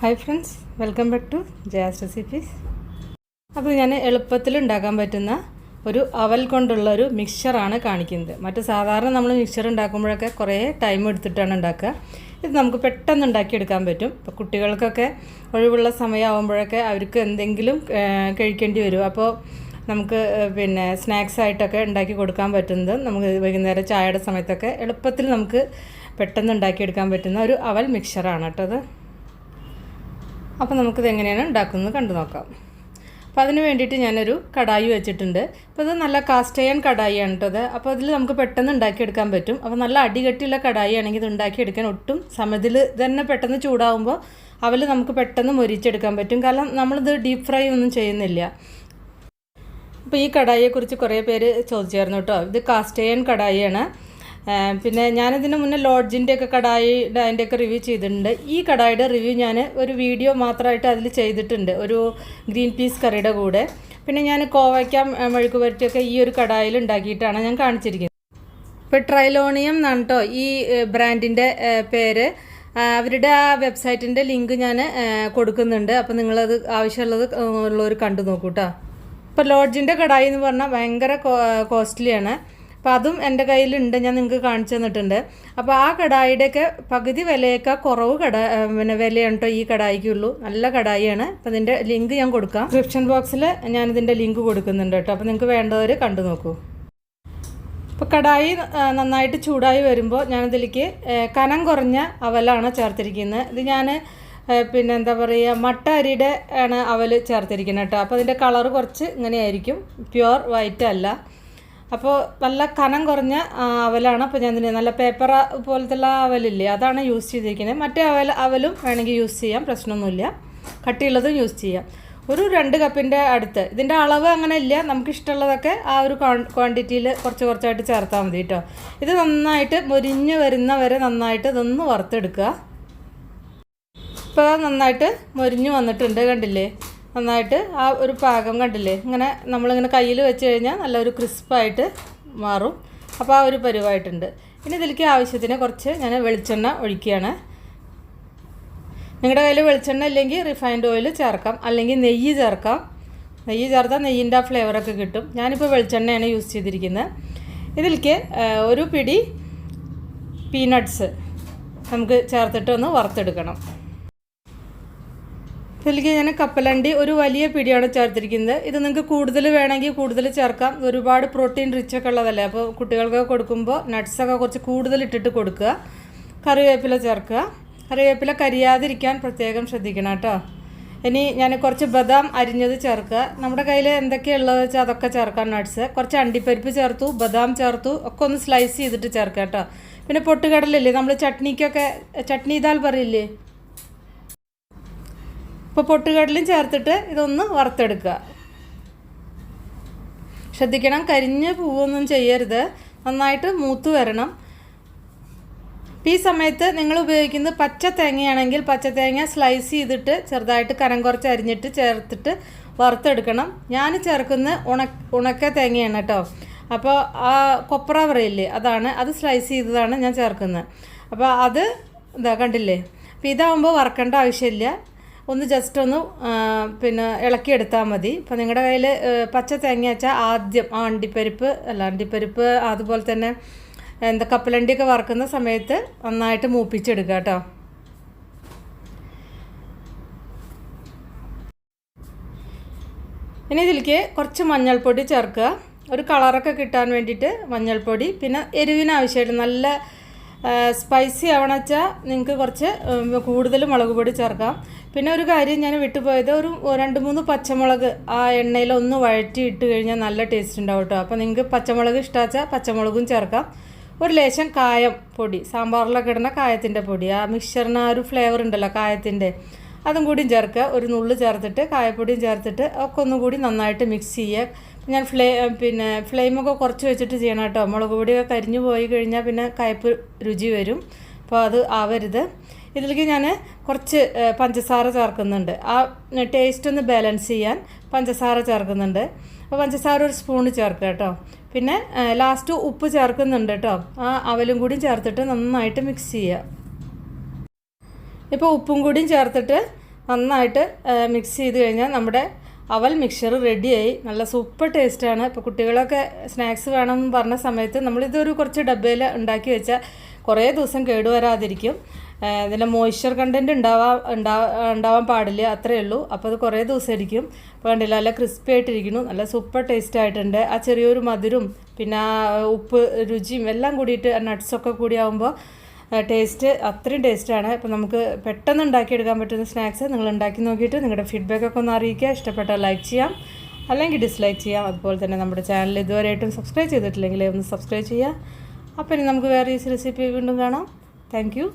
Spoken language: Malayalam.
Hi friends, welcome back to Jaya's recipes. അപ്പോൾ ഞാൻ എളുപ്പത്തിൽ ഉണ്ടാക്കാൻ പറ്റുന്ന ഒരു അവൽ കൊണ്ടുള്ളൊരു മിക്സ്ചറാണ് കാണിക്കുന്നത്. മറ്റ് സാധാരണ നമ്മൾ മിക്സ്ചർ ഉണ്ടാക്കുമ്പോഴൊക്കെ കുറേ ടൈം എടുത്തിട്ടാണ് ഉണ്ടാക്കുക. ഇത് നമുക്ക് പെട്ടെന്ന് ഉണ്ടാക്കിയെടുക്കാൻ പറ്റും. ഇപ്പോൾ കുട്ടികൾക്കൊക്കെ ഒഴിവുള്ള സമയമാകുമ്പോഴൊക്കെ അവർക്ക് എന്തെങ്കിലും കഴിക്കേണ്ടി വരും. അപ്പോൾ നമുക്ക് സ്നാക്സ് ആയിട്ടൊക്കെ ഉണ്ടാക്കി കൊടുക്കാൻ പറ്റുന്നത് നമുക്ക് വൈകുന്നേരം ചായയുടെ സമയത്തൊക്കെ എളുപ്പത്തിൽ നമുക്ക് പെട്ടെന്ന് ഉണ്ടാക്കിയെടുക്കാൻ പറ്റുന്ന ഒരു അവൽ മിക്സ്ചറാണ് കേട്ടോ അത്. അപ്പോൾ നമുക്കിത് എങ്ങനെയാണ് ഉണ്ടാക്കുന്നത് കണ്ടു നോക്കാം. അപ്പോൾ അതിന് വേണ്ടിയിട്ട് ഞാനൊരു കടായി വെച്ചിട്ടുണ്ട്. അപ്പോൾ ഇത് നല്ല കാസ്റ്റ് അയൺ കടായിയാണ് കേട്ടോ അത്. അപ്പോൾ അതിൽ നമുക്ക് പെട്ടെന്ന് ഉണ്ടാക്കിയെടുക്കാൻ പറ്റും. അപ്പോൾ നല്ല അടികട്ടിയുള്ള കടായി ആണെങ്കിൽ ഇത് ഉണ്ടാക്കിയെടുക്കാൻ ഒട്ടും സമയത്തിൽ തന്നെ പെട്ടെന്ന് ചൂടാകുമ്പോൾ അവൽ നമുക്ക് പെട്ടെന്ന് മൊരിച്ചെടുക്കാൻ പറ്റും. കാരണം നമ്മളിത് ഡീപ്പ് ഫ്രൈ ഒന്നും ചെയ്യുന്നില്ല. അപ്പോൾ ഈ കടായിയെക്കുറിച്ച് കുറേ പേര് ചോദിച്ചായിരുന്നു കേട്ടോ. ഇത് കാസ്റ്റ് അയൺ കടായിയാണ്. പിന്നെ ഞാനിതിന് മുന്നേ ലോഡ്ജിൻ്റെയൊക്കെ കടായിയുടെ അതിൻ്റെയൊക്കെ റിവ്യൂ ചെയ്തിട്ടുണ്ട്. ഈ കടായിയുടെ റിവ്യൂ ഞാൻ ഒരു വീഡിയോ മാത്രമായിട്ട് അതിൽ ചെയ്തിട്ടുണ്ട്, ഒരു ഗ്രീൻ പീസ് കറിയുടെ കൂടെ. പിന്നെ ഞാൻ കോവയ്ക്ക മെഴുക്ക് പുരട്ടിയൊക്കെ ഈ ഒരു കടായിൽ ഉണ്ടാക്കിയിട്ടാണ് ഞാൻ കാണിച്ചിരിക്കുന്നത്. ഇപ്പോൾ ട്രൈലോണിയം എന്നാണ് കേട്ടോ ഈ ബ്രാൻഡിൻ്റെ പേര്. അവരുടെ ആ വെബ്സൈറ്റിൻ്റെ ലിങ്ക് ഞാൻ കൊടുക്കുന്നുണ്ട്. അപ്പോൾ നിങ്ങളത് ആവശ്യമുള്ളത് ഉള്ളവർ കണ്ടു നോക്കൂ കേട്ടോ. ഇപ്പോൾ ലോഡ്ജിൻ്റെ കടായി എന്ന് പറഞ്ഞാൽ ഭയങ്കര കോസ്റ്റ്ലിയാണ്. അപ്പോൾ അതും എൻ്റെ കയ്യിലുണ്ട്, ഞാൻ നിങ്ങൾക്ക് കാണിച്ചു തന്നിട്ടുണ്ട്. അപ്പോൾ ആ കടായിയുടെയൊക്കെ പകുതി വിലയൊക്കെ കുറവ് വിലയാണ് കേട്ടോ ഈ കടായിക്കുള്ളൂ. നല്ല കടായിയാണ്. അപ്പോൾ അതിൻ്റെ ലിങ്ക് ഞാൻ കൊടുക്കാം. ഡിസ്ക്രിപ്ഷൻ ബോക്സിൽ ഞാനിതിൻ്റെ ലിങ്ക് കൊടുക്കുന്നുണ്ട് കേട്ടോ. അപ്പോൾ നിങ്ങൾക്ക് വേണ്ടവർ കണ്ടു നോക്കൂ. ഇപ്പോൾ കടായി നന്നായിട്ട് ചൂടായി വരുമ്പോൾ ഞാനിതിലേക്ക് കനം കുറഞ്ഞ അവലാണ് ചേർത്തിരിക്കുന്നത്. ഇത് ഞാൻ എന്താ പറയുക, മട്ട അരിയുടെ ആണ് അവൽ ചേർത്തിരിക്കുന്നത് കേട്ടോ. അപ്പോൾ അതിൻ്റെ കളർ കുറച്ച് ഇങ്ങനെയായിരിക്കും, പ്യുവർ വൈറ്റ് അല്ല. അപ്പോൾ നല്ല കനം കുറഞ്ഞ അവലാണ്. അപ്പോൾ ഞാൻ നല്ല പേപ്പർ പോലത്തെ അവലില്ലേ, അതാണ് യൂസ് ചെയ്തിരിക്കുന്നത്. മറ്റേ അവലും വേണമെങ്കിൽ യൂസ് ചെയ്യാം, പ്രശ്നമൊന്നുമില്ല. കട്ടിയുള്ളതും യൂസ് ചെയ്യാം. ഒരു 2 കപ്പിൻ്റെ അടുത്ത്. ഇതിൻ്റെ അളവ് അങ്ങനെ ഇല്ല, നമുക്കിഷ്ടമുള്ളതൊക്കെ ആ ഒരു ക്വാണ്ടിറ്റിയിൽ കുറച്ചായിട്ട് ചേർത്താൽ മതി കേട്ടോ. ഇത് നന്നായിട്ട് മൊരിഞ്ഞ് വരുന്ന വരെ നന്നായിട്ട് ഇതൊന്ന് വറുത്തെടുക്കുക. ഇപ്പോൾ നന്നായിട്ട് മൊരിഞ്ഞ് വന്നിട്ടുണ്ട്, കണ്ടില്ലേ? നന്നായിട്ട് ആ ഒരു പാകം കണ്ടില്ലേ? ഇങ്ങനെ നമ്മളിങ്ങനെ കയ്യിൽ വെച്ച് കഴിഞ്ഞാൽ നല്ലൊരു ക്രിസ്പായിട്ട് മാറും. അപ്പോൾ ആ ഒരു പരുവായിട്ടുണ്ട്. ഇനി ഇതിലേക്ക് ആവശ്യത്തിന് കുറച്ച് ഞാൻ വെളിച്ചെണ്ണ ഒഴിക്കുകയാണ്. നിങ്ങളുടെ കയ്യിൽ വെളിച്ചെണ്ണ ഇല്ലെങ്കിൽ റിഫൈൻഡ് ഓയിൽ ചേർക്കാം, അല്ലെങ്കിൽ നെയ്യ് ചേർക്കാം. നെയ്യ് ചേർത്താൽ നെയ്യിൻ്റെ ആ ഫ്ലേവറൊക്കെ കിട്ടും. ഞാനിപ്പോൾ വെളിച്ചെണ്ണയാണ് യൂസ് ചെയ്തിരിക്കുന്നത്. ഇതിലേക്ക് ഒരു പിടി പീനട്ട്സ് നമുക്ക് ചേർത്തിട്ട് ഒന്ന് വറുത്തെടുക്കണം. ഇതിലേക്ക് ഞാൻ കപ്പലണ്ടി ഒരു വലിയ പിടിയാണ് ചേർത്തിരിക്കുന്നത്. ഇത് നിങ്ങൾക്ക് കൂടുതൽ വേണമെങ്കിൽ കൂടുതൽ ചേർക്കാം. ഒരുപാട് പ്രോട്ടീൻ റിച്ച് ഒക്കെ ഉള്ളതല്ലേ, അപ്പോൾ കുട്ടികൾക്ക് കൊടുക്കുമ്പോൾ നട്ട്സൊക്കെ കുറച്ച് കൂടുതൽ ഇട്ടിട്ട് കൊടുക്കുക. കറിവേപ്പില ചേർക്കുക. കറിവേപ്പില കരിയാതിരിക്കാൻ പ്രത്യേകം ശ്രദ്ധിക്കണം കേട്ടോ. ഇനി ഞാൻ കുറച്ച് ബദാം അരിഞ്ഞത് ചേർക്കുക. നമ്മുടെ കയ്യിൽ എന്തൊക്കെയുള്ളത് വെച്ചാൽ അതൊക്കെ ചേർക്കാം. നട്ട്സ് കുറച്ച് അണ്ടിപ്പരിപ്പ് ചേർത്തു, ബദാം ചേർത്തു, ഒക്കെ ഒന്ന് സ്ലൈസ് ചെയ്തിട്ട് ചേർക്കുക കേട്ടോ. പിന്നെ പൊട്ടുകടലില്ലേ, നമ്മൾ ചട്നിക്കൊക്കെ ചട്നി ദാൽ പറയില്ലേ, ഇപ്പോൾ പൊട്ടുകടലും ചേർത്തിട്ട് ഇതൊന്ന് വറുത്തെടുക്കുക. ശ്രദ്ധിക്കണം, കരിഞ്ഞ് പൂവൊന്നും ചെയ്യരുത്, നന്നായിട്ട് മൂത്ത് വരണം. ഈ സമയത്ത് നിങ്ങൾ ഉപയോഗിക്കുന്നത് പച്ച തേങ്ങയാണെങ്കിൽ പച്ച തേങ്ങ സ്ലൈസ് ചെയ്തിട്ട് ചെറുതായിട്ട് കനം കുറച്ച് അരിഞ്ഞിട്ട് ചേർത്തിട്ട് വറുത്തെടുക്കണം. ഞാൻ ചേർക്കുന്ന ഉണക്ക തേങ്ങയാണ് കേട്ടോ. അപ്പോൾ ആ കൊപ്ര പറയില്ലേ, അത് സ്ലൈസ് ചെയ്തതാണ് ഞാൻ ചേർക്കുന്നത്. അപ്പോൾ അത് കണ്ടില്ലേ? അപ്പോൾ ഇതാകുമ്പോൾ വറക്കേണ്ട ആവശ്യമില്ല, ഒന്ന് ജസ്റ്റ് ഒന്ന് ഇളക്കിയെടുത്താൽ മതി. ഇപ്പോൾ നിങ്ങളുടെ കയ്യിൽ പച്ച തേങ്ങ വെച്ചാൽ ആദ്യം അണ്ടിപ്പരിപ്പ് അതുപോലെ തന്നെ കപ്പലണ്ടിയൊക്കെ വറുക്കുന്ന സമയത്ത് നന്നായിട്ട് മൂപ്പിച്ചെടുക്കുക കേട്ടോ. ഇനി ഇതിലേക്ക് കുറച്ച് മഞ്ഞൾപ്പൊടി ചേർക്കുക, ഒരു കളറൊക്കെ കിട്ടാൻ വേണ്ടിയിട്ട് മഞ്ഞൾപ്പൊടി. പിന്നെ എരിവിന് ആവശ്യമായിട്ട് നല്ല സ്പൈസി ആവണം വെച്ചാൽ നിങ്ങൾക്ക് കുറച്ച് കൂടുതൽ മുളക് പൊടി ചേർക്കാം. പിന്നെ ഒരു കാര്യം ഞാൻ വിട്ടുപോയത്, ഒരു 2-3 പച്ചമുളക് ആ എണ്ണയിൽ ഒന്ന് വഴറ്റി ഇട്ട് കഴിഞ്ഞാൽ നല്ല ടേസ്റ്റ് ഉണ്ടാവും കേട്ടോ. അപ്പോൾ നിങ്ങൾക്ക് പച്ചമുളക് ഇഷ്ടമാച്ചാൽ പച്ചമുളകും ചേർക്കാം. ഒരു ലേശം കായം പൊടി, സാമ്പാറിലൊക്കെ ഇടുന്ന കായത്തിൻ്റെ പൊടി, ആ മിക്സ്ചറിന് ആ ഒരു ഫ്ലേവർ ഉണ്ടല്ലോ കായത്തിൻ്റെ, അതും കൂടിയും ചേർക്കുക. ഒരു നുള്ള് ചേർത്തിട്ട് കായപ്പൊടിയും ചേർത്തിട്ട് ഒക്കെ ഒന്നും കൂടി നന്നായിട്ട് മിക്സ് ചെയ്യുക. ഞാൻ ഫ്ലെയിമൊക്കെ കുറച്ച് വെച്ചിട്ട് ചെയ്യണം കേട്ടോ. മുളക് പൊടിയൊക്കെ കരിഞ്ഞു പോയി കഴിഞ്ഞാൽ പിന്നെ കയ്പ്പ് രുചി വരും. അപ്പോൾ അത് ആവരുത്. ഇതിലേക്ക് ഞാൻ കുറച്ച് പഞ്ചസാര ചേർക്കുന്നുണ്ട്. ആ ടേസ്റ്റ് ഒന്ന് ബാലൻസ് ചെയ്യാൻ പഞ്ചസാര ചേർക്കുന്നുണ്ട്. അപ്പോൾ പഞ്ചസാര ഒരു സ്പൂൺ ചേർക്കുക കേട്ടോ. പിന്നെ ലാസ്റ്റ് ഉപ്പ് ചേർക്കുന്നുണ്ട് കേട്ടോ. ആ അവലും കൂടി ചേർത്തിട്ട് നന്നായിട്ട് മിക്സ് ചെയ്യുക. ഇപ്പോൾ ഉപ്പും കൂടിയും ചേർത്തിട്ട് നന്നായിട്ട് മിക്സ് ചെയ്ത് കഴിഞ്ഞാൽ നമ്മുടെ അവൽ മിക്സ്ചർ റെഡിയായി. നല്ല സൂപ്പർ ടേസ്റ്റാണ്. ഇപ്പോൾ കുട്ടികളൊക്കെ സ്നാക്സ് വേണമെന്ന് പറഞ്ഞ സമയത്ത് നമ്മളിതൊരു കുറച്ച് ഡബ്ബയിൽ ഉണ്ടാക്കി വെച്ചാൽ കുറേ ദിവസം കേടുവരാതിരിക്കും. ഇതിൻ്റെ മോയ്സ്ചർ കണ്ടൻറ്റ് ഉണ്ടാവാൻ പാടില്ല, അത്രയേ ഉള്ളൂ. അപ്പോൾ അത് കുറേ ദിവസം ഇരിക്കും. അപ്പോൾ കണ്ടില്ല, നല്ല ക്രിസ്പി ആയിട്ടിരിക്കുന്നു, നല്ല സൂപ്പർ ടേസ്റ്റ് ആയിട്ടുണ്ട്. ആ ചെറിയൊരു മധുരം പിന്നെ ആ ഉപ്പ് രുചിയും എല്ലാം കൂടിയിട്ട് നട്ട്സൊക്കെ കൂടി ആകുമ്പോൾ ടേസ്റ്റ് അത്രയും ടേസ്റ്റാണ്. അപ്പോൾ നമുക്ക് പെട്ടെന്ന് ഉണ്ടാക്കിയെടുക്കാൻ പറ്റുന്ന സ്നാക്സ് നിങ്ങൾ ഉണ്ടാക്കി നോക്കിയിട്ട് നിങ്ങളുടെ ഫീഡ്ബാക്കൊക്കെ ഒന്ന് അറിയിക്കുക. ഇഷ്ടപ്പെട്ടാൽ ലൈക്ക് ചെയ്യാം, അല്ലെങ്കിൽ ഡിസ്ലൈക്ക് ചെയ്യാം. അതുപോലെ തന്നെ നമ്മുടെ ചാനൽ ഇതുവരെയായിട്ടും സബ്സ്ക്രൈബ് ചെയ്തിട്ടില്ലെങ്കിൽ ഒന്ന് സബ്സ്ക്രൈബ് ചെയ്യുക. അപ്പോൾ ഇനി നമുക്ക് വേറെ ഈ റെസിപ്പി വീണ്ടും കാണാം. Thank you.